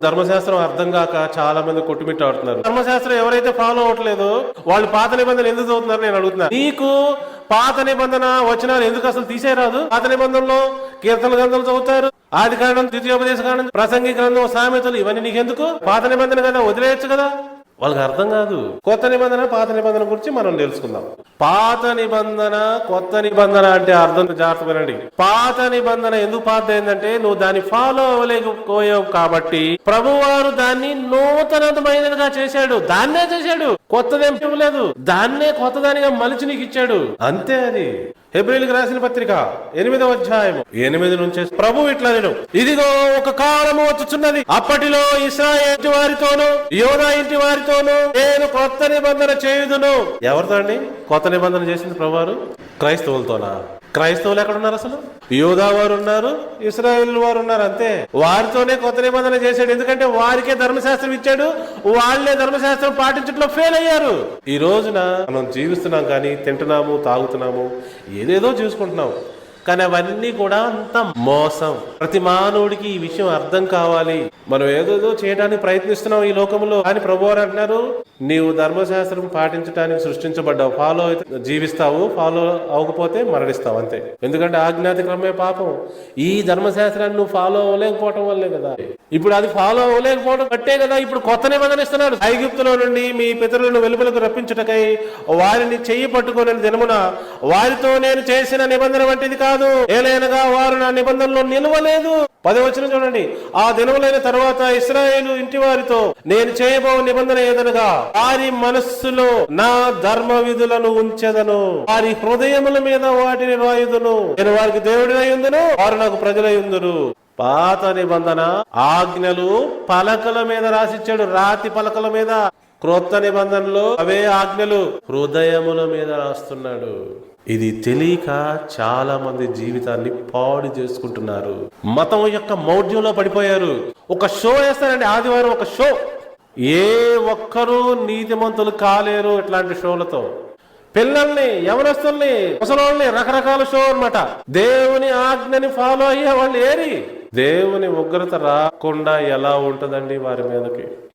ధర్మశాస్త్రం అర్థం కాక చాలా మంది కొట్టుమిట్టాడుతున్నారు. ధర్మశాస్త్రం ఎవరైతే ఫాలో అవట్లేదో వాళ్ళు పాత నిబంధనలు ఎందుకు చదువుతున్నారు నేను అడుగుతున్నా. నీకు పాత నిబంధన వచనాలు ఎందుకు అసలు తీసేరాదు? పాత నిబంధనలో కీర్తన గ్రంథాలు చదువుతారు, ఆది కాండం, ద్వితీయోపదేశ కాండం, ప్రసంగి గ్రంథం, సామెతలు, ఇవన్నీ నీకెందుకు? పాత నిబంధన కదా, వదిలేయచ్చు కదా. వాళ్ళకి అర్థం కాదు. కొత్త నిబంధన పాత నిబంధన గురించి మనం తెలుసుకుందాం. పాత నిబంధన కొత్త నిబంధన అంటే అర్థం జాగ్రత్త వినండి. పాత నిబంధన ఎందుకు పాత ఏంటంటే నువ్వు దాన్ని ఫాలో అవ్వలేకపోయావు కాబట్టి ప్రభువారు దాన్ని నూతనమైనదిగా చేశాడు. దాన్నే చేశాడు, కొత్తదేం ఇవ్వలేదు. దాన్నే కొత్తదానిగా మలిచి నీకు ఇచ్చాడు, అంతే. అది హెబ్రీయులకు రాసిన పత్రిక 8వ అధ్యాయము 8 నుంచి ప్రభు ఇట్లా నేను, ఇదిగో ఒక కాలము వచ్చుచున్నది, అప్పటిలో ఇశ్రాయేలు ఇంటి వారితోను యోధా ఇంటి వారితోను నేను కొత్త నిబంధన చేయుదును. ఎవరితో అండి కొత్త నిబంధన చేసింది ప్రభువారు? క్రైస్తవులతోనా? క్రైస్తవులు ఎక్కడ ఉన్నారు? అసలు యోధా వారు ఉన్నారు, ఇశ్రాయేల్ వారు ఉన్నారు, అంతే. వారితోనే కొత్త నిబంధన చేశాడు. ఎందుకంటే వారికే ధర్మశాస్త్రం ఇచ్చాడు, వాళ్లే ధర్మశాస్త్రం పాటించడంలో ఫెయిల్ అయ్యారు. ఈ రోజున మనం జీవిస్తున్నాం కానీ తింటున్నాము, తాగుతున్నాము, ఏదేదో చూసుకుంటున్నాం, కానీ అవన్నీ కూడా అంత మోసం. ప్రతి మానవుడికి ఈ విషయం అర్థం కావాలి. మనం ఏదేదో చేయడానికి ప్రయత్నిస్తున్నాం ఈ లోకంలో, కానీ ప్రభువారు అంటున్నారు నీవు ధర్మశాస్త్రం పాటించడానికి సృష్టించబడ్డావు. ఫాలో అయితే జీవిస్తావు, ఫాలో అవ్వకపోతే మరణిస్తావు, అంతే. ఎందుకంటే ఆజ్ఞాతిక్రమే పాపం. ఈ ధర్మశాస్త్రాన్ని నువ్వు ఫాలో అవ్వలేకపోవటం వల్లే కదా. ఇప్పుడు అది ఫాలో అవ్వలేకపోవడం బట్టే కదా ఇప్పుడు కొత్త నిబంధన ఇస్తున్నాడు. ఐగుప్తులో నుండి మీ పితరులను వెలుపలకు రప్పించుటకై వారిని చెయ్యి పట్టుకునే దినమున వారితో నేను చేసిన నిబంధన వంటిది కాదు, ఏలైనగా వారు నా నిబంధనలో నిలవలేదు. 10వ వచనం చూడండి. ఆ దినములైన తరువాత ఇశ్రాయేలు ఇంటి వారితో నేను చేయబో నిబంధన ఏదనగా వారి మనస్సులో నా ధర్మ విధులను ఉంచెదను, వారి హృదయముల మీద వాటిని రాయుదును, నేను వారికి దేవుడినై ఉందును, వారు నాకు ప్రజలై ఉందురు. పాత నిబంధన ఆజ్ఞలు పలకల మీద రాసిచ్చాడు, రాతి పలకల మీద. క్రొత్త నిబంధనలో అవే ఆజ్ఞలు హృదయముల మీద రాస్తున్నాడు. ఇది తెలియక చాలా మంది జీవితాన్ని పాడు చేసుకుంటున్నారు. మతం యొక్క మౌఢ్యంలో పడిపోయారు. ఒక షో వేస్తారండి, ఆదివారం ఒక షో. ఏ ఒక్కరూ నీతిమంతులు కాలేరు ఇట్లాంటి షోలతో. పిల్లల్ని, యవనస్తుల్ని, ముసలోళ్ళని, రకరకాల షో అన్నమాట. దేవుని ఆజ్ఞని ఫాలో అయ్యే వాళ్ళు ఏరి. దేవుని ఉగ్రత రాకుండా ఎలా ఉంటదండి వారి మీదకి?